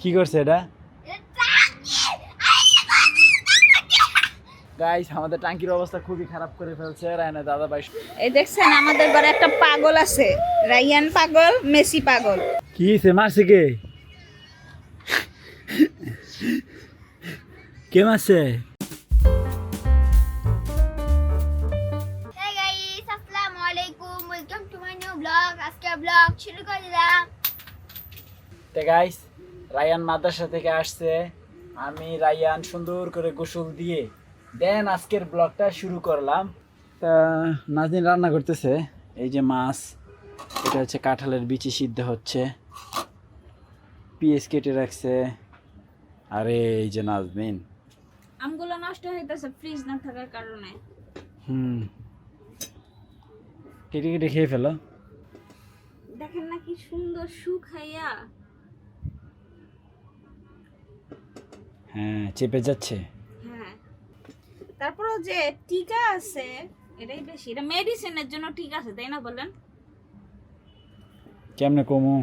কি করছে এটা? গাইস আমাদের ট্যাঙ্কির অবস্থা খুবই খারাপ করে ফেলছে রায়না দাদা ভাই। এই দেখছেন আমাদের ঘরে একটা পাগল আছে, রায়ান পাগল, মেসি পাগল। কি হইছে, মারছে কে? কে মারছে? Hey guys, Assalamualaikum. Welcome to my new vlog. আজকে vlog শুরু করে দিলাম। তো গাইস রায়ান মাদ্রাসা থেকে আসছে, আমি রায়ান সুন্দর করে গোসল দিয়ে দেন আজকের ব্লগটা শুরু করলাম। তা নাজনীন রান্না করতেছে, এই যে মাছ, এটা হচ্ছে কাঁঠালের বিচি সিদ্ধ হচ্ছে, পেঁয়াজ কেটে রাখছে, আরে এই যে নাজনীন আমগুলো নষ্ট হইতেছে ফ্রিজ না থাকার কারণে। কেটে কেটে খেয়ে ফেলো। দেখেন না কি সুন্দর শুকাইয়া। হ্যাঁ চেপে যাচ্ছে। হ্যাঁ, তারপরও যে টিকা আছে এটাই বেশি, এটা মেডিসিনের জন্য ঠিক আছে তাই না বলেন? কেমনে কমু?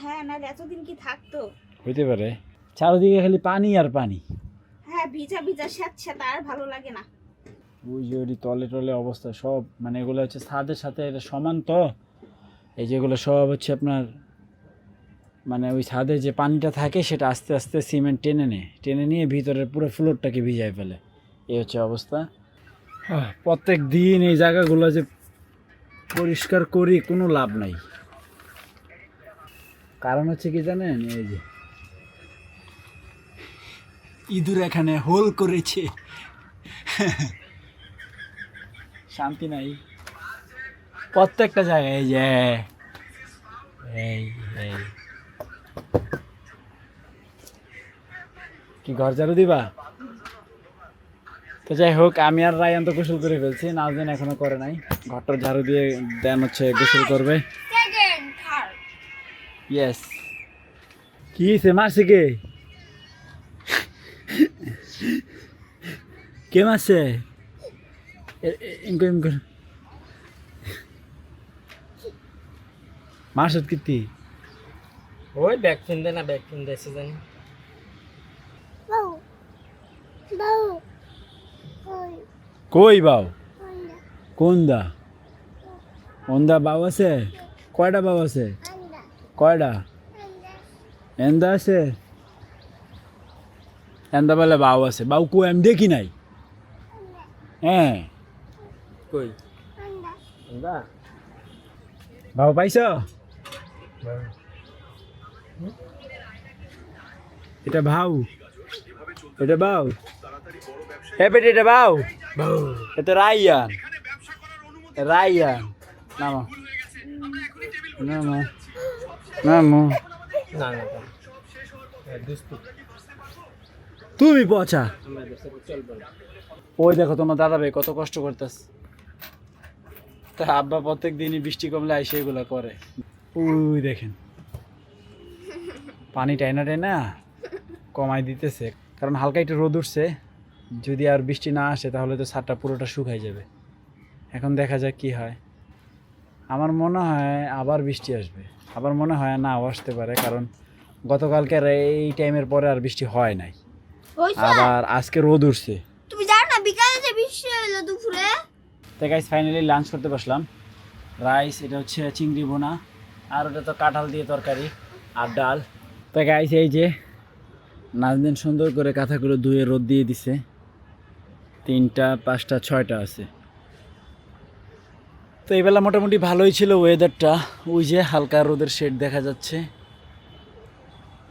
হ্যাঁ, নাহলে এতদিন কি থাকতো? হইতে পারে, চারদিকে খালি পানি আর পানি। হ্যাঁ, ভিজা ভিজা স্যাঁতস্যাঁতে আর ভালো লাগে না। ওই যে ওই তলে টলে অবস্থা সব, মানে এগুলো হচ্ছে ছাদের সাথে এটা সমান, তো এই যেগুলো সব হচ্ছে আপনার, মানে ওই ছাদে যে পানিটা থাকে সেটা আস্তে আস্তে সিমেন্ট টেনে নিয়ে ভিতরের পুরো ফ্লোরটাকে ভিজায় ফেলে, এই হচ্ছে অবস্থা। প্রত্যেক দিন এই জায়গাগুলো যে পরিষ্কার করি কোনো লাভ নাই, কারণ হচ্ছে কি জানেন, এই যে ইঁদুর এখানে হোল করেছে, শান্তি নাই প্রত্যেকটা জায়গায়। এই যে এই এই কি ঘর ঝাড়ু দিবা? তো যাই হোক, আমি আর রায়ান তো গোসল করে ফেলছি, নাজনীন এখনো করে নাই। ঘরটার ঝাড়ু দিয়ে দেন হচ্ছে গোসল করবে। Second, third. ইয়েস। কি হয়েছে, মারছে কে? কে মারছে? মারছত কীর্তি? ওই ব্যাগ কিনতে না ব্যাগ কিনতে এসে জানি। Bow. Bow. Boy. কই বাউ? Honda. কোন দা? ওন্দা বাউ আছে? কয়টা বাউ আছে? Honda. কয়টা? Honda. এন্দা আছে? এন্দা বলে বাউ আছে, বাউ কই আমি দেখি নাই। হ্যাঁ কই Honda. বা বাউ পাইছ? এটা ভাউ, এটা বাউ, হে বেটি এটা বাউ, এটা রায়ান, রায়ান নামো নামো নামো। না না দুস্তু তুমি পচা, আমাদের সাথে চলবে না। ওই দেখো তোমার দাদা ভাই কত কষ্ট করতেছে, তা আব্বা প্রত্যেক দিনই বৃষ্টি কমলে আইসে এগুলো করে। ওই দেখেন পানি টাইনা টাইনা কমাই দিতেছে, কারণ হালকা একটু রোদ উঠছে, যদি আর বৃষ্টি না আসে তাহলে তো ছাদটা পুরোটা শুকাই যাবে। এখন দেখা যাক কি হয়। আমার মনে হয় আবার বৃষ্টি আসবে, আবার মনে হয় নাও আসতে পারে, কারণ গতকালকের এই টাইমের পরে আর বৃষ্টি হয় নাই, আবার আজকে রোদ উঠছে। তুমি জানো না বিকালে যে বৃষ্টি হলো দুপুরে? তো গাইস ফাইনালি লাঞ্চ করতে বসলাম। রাইস, এটা হচ্ছে চিংড়ি বোনা, আর ওটা তো কাঁঠাল দিয়ে তরকারি আর ডাল। তো গাইস এই যে নাজনীন সুন্দর করে কাঁথাগুলো ধুয়ে রোদ দিয়ে দিছে, 3টা 5টা 6টা আছে। তো এই বেলা মোটামুটি ভালোই ছিল ওয়েদারটা, ওই যে হালকা রোদের শেড দেখা যাচ্ছে,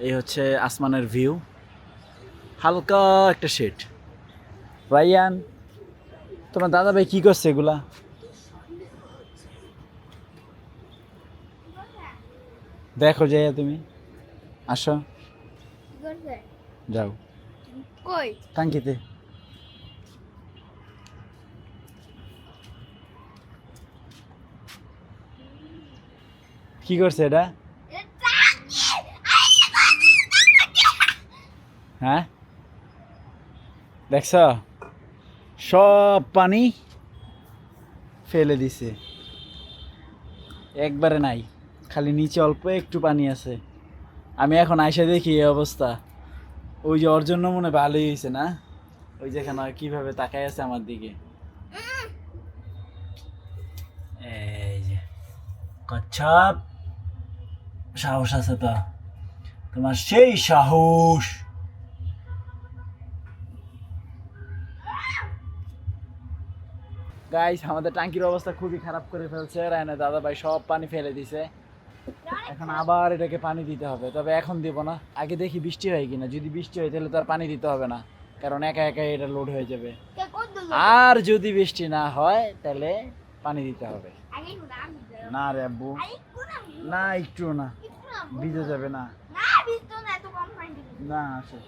এই হচ্ছে আসমানের ভিউ, হালকা একটা শেড। রায়ান তোমার দাদা ভাই কি করছে এগুলা? দেখো যাই, তুমি আসো, যাও কই? টাঙ্কিতে। কি করছে এটা? হ্যাঁ দেখছ, সব পানি ফেলে দিছে, একবারে নাই, খালি নিচে অল্প একটু পানি আছে, আমি এখন আইসা দেখি এই অবস্থা। ওই যে ওর জন্য মনে হয় ভালোই হয়েছে না, ওই যেখানে কিভাবে তাকায় আছে আমার দিকে। এই যে কচ্ছপ, সাহস আছে তো তোমার, সেই সাহস। গাইস আমাদের টাঙ্কির অবস্থা খুবই খারাপ করে ফেলছে, রায়না দাদা ভাই সব পানি ফেলে দিছে। এখন আবার এটাকে পানি দিতে হবে, তবে এখন দিব না, আগে দেখি বৃষ্টি হয় কিনা। যদি বৃষ্টি হয় তাহলে তো আর পানি দিতে হবে না, কারণ একা একা এটা লোড হয়ে যাবে। আর যদি বৃষ্টি না হয় তাহলে পানি দিতে হবে। না রে আব্বু, না একটু না, ভিজে যাবে না। না আসে,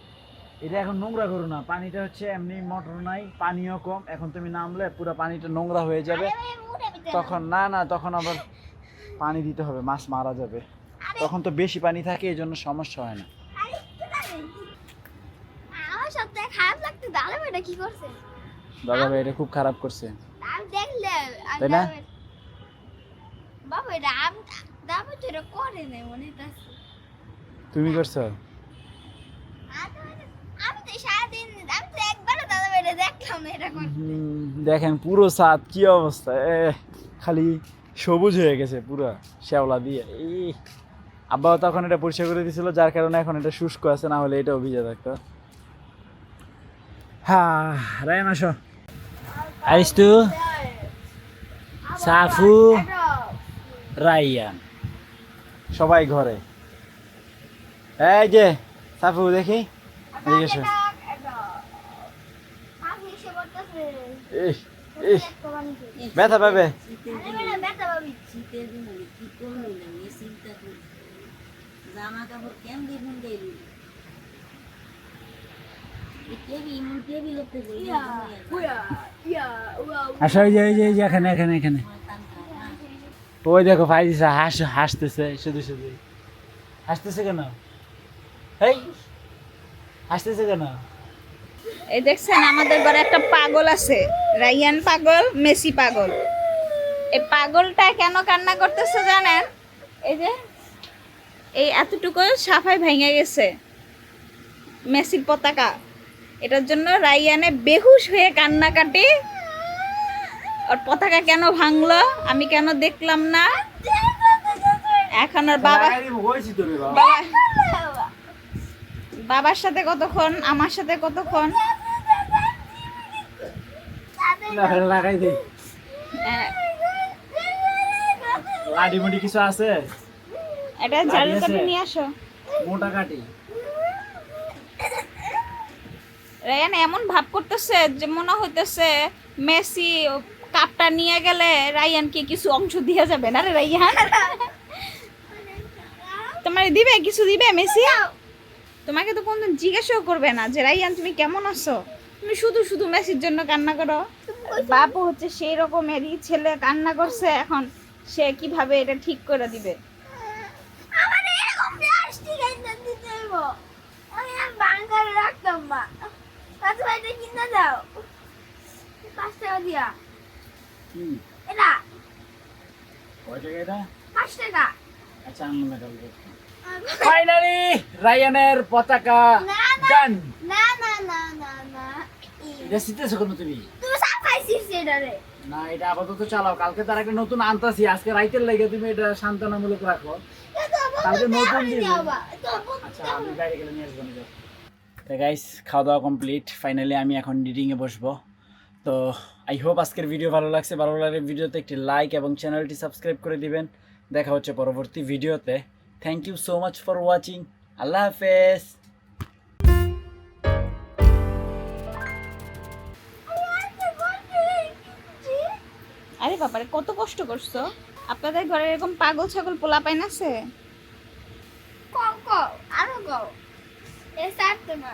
এটা এখন নোংরা করো না, পানিটা হচ্ছে এমনি, মোটর নাই, পানিও কম। এখন তুমি নামলে পুরো পানিটা নোংরা হয়ে যাবে, তখন না তখন আবার পানি দিতে হবে, মাছ মারা যাবে। তখন তো বেশি পানি থাকে, এই জন্য সমস্যা হয় না। আমার সবথেকে খারাপ লাগতো দাদা ভাই এটা কি করছে। দাদা ভাই এটা খুব খারাপ করছে, আমি দেখলে তাই না? বাবা এটা দাদা তো এটা করে নাই মনে হচ্ছে। তুমি করছো? আমি তো সারাদিন, আমি তো একবারও দাদা ভাই এটা দেখলাম না এটা করে। দেখেন পুরো ছাদ কি অবস্থা, খালি সবুজ হয়ে গেছে পুরো শ্যাওলা দিয়ে। আব্বাও তখন এটা পরিষ্কার করে দিয়েছিল, যার কারণে এখন এটা শুষ্ক আছে, না হলে এটাও ভিজে থাকতো। হ্যাঁ রায়ন আসো, আইস তু সাফু রাইয়ান সবাই ঘরে। এই যে সাফু দেখি, এদিকে এসো। ব্যথা পাবে, আসো। এই যে এখানে এখানে এখানে ওই দেখো ফাইজিসা হাসতেছে, শুধু শুধু হাসতেছে কেন? এই হাসতেছে কেন? এই দেখছেন আমাদের ঘরে একটা পাগল আছে, রাইয়ান পাগল, মেসি পাগল। এই পাগলটা কেন কান্না করতেছে জানেন? এই যে এই এতটুকু সাফাই ভেঙে গেছে মেসির পতাকা, এটার জন্য রাইয়ানে বেহুশ হয়ে কান্নাকাটি। আর পতাকা কেন ভাঙলো, আমি কেন দেখলাম না। এখন আর বাবার সাথে কতক্ষণ, আমার সাথে কতক্ষণ। লাগাই দিই, লাডি মুডি কিছু আছে? এটা ঝাড়ু কাঠি নিয়ে আসো, মোটা কাঠি। রায়ান এমন ভাব করতেছে যে মনে হইতেছে মেসি কাপটা নিয়ে গেলে রায়ানকে কিছু অংশ দিয়ে যাবে না রে রায়ান। তোমার দিবে কিছু, দিবে মেসি? তোমাকে তো কোনদিন জিজ্ঞাসাও করবে না যে রায়ান তুমি কেমন আছো, তুমি শুধু শুধু মেসির জন্য কান্না করো। বাপু হচ্ছে সেই রকমেরই ছেলে, কান্না করছে, এখন সে কিভাবে এটা ঠিক করে দিবে। আমার এরকম প্লাস্টিক এনে দিতে হইব, আমি আর বাঙ্গারে রাখতাম মা। দাদা ভাই এটা কিনে দাও 5 টাকা দিয়া। কি এটা কয় টাকা এটা? 5 টাকা। আচ্ছা আমি মেটাল করছি। ফাইনালি রায়ানের পতাকা ডান। না না না না না, এটা জিতেছো কেন তুমি? তুমি সাফাইছিস এটা রে। না এটা আপাতত চালাও, কালকে তার একটা নতুন আনতাছি, আজকে রাইতের লাগে তুমি এটা সান্ত্বনামূলক রাখো, কালকে নতুন দিন। আচ্ছা আমি বাইরে গেলে নিয়ে আসবো না। তো গাইস খাওয়া দাওয়া কমপ্লিট, ফাইনালি আমি এখন এডিটিংয়ে বসবো। তো আই হোপ আজকের ভিডিও ভালো লাগছে, ভালো লাগলে ভিডিওতে একটি লাইক এবং চ্যানেলটি সাবস্ক্রাইব করে দিবেন। দেখা হচ্ছে পরবর্তী ভিডিওতে। Thank you so much for watching. আল্লাহ হাফেজ। আরে বাবারে কত কষ্ট করছো। আপনাদের ঘরে এরকম পাগল ছাগল পোলাপাইন আছে? কও কও আরো কও, এ সারতে না।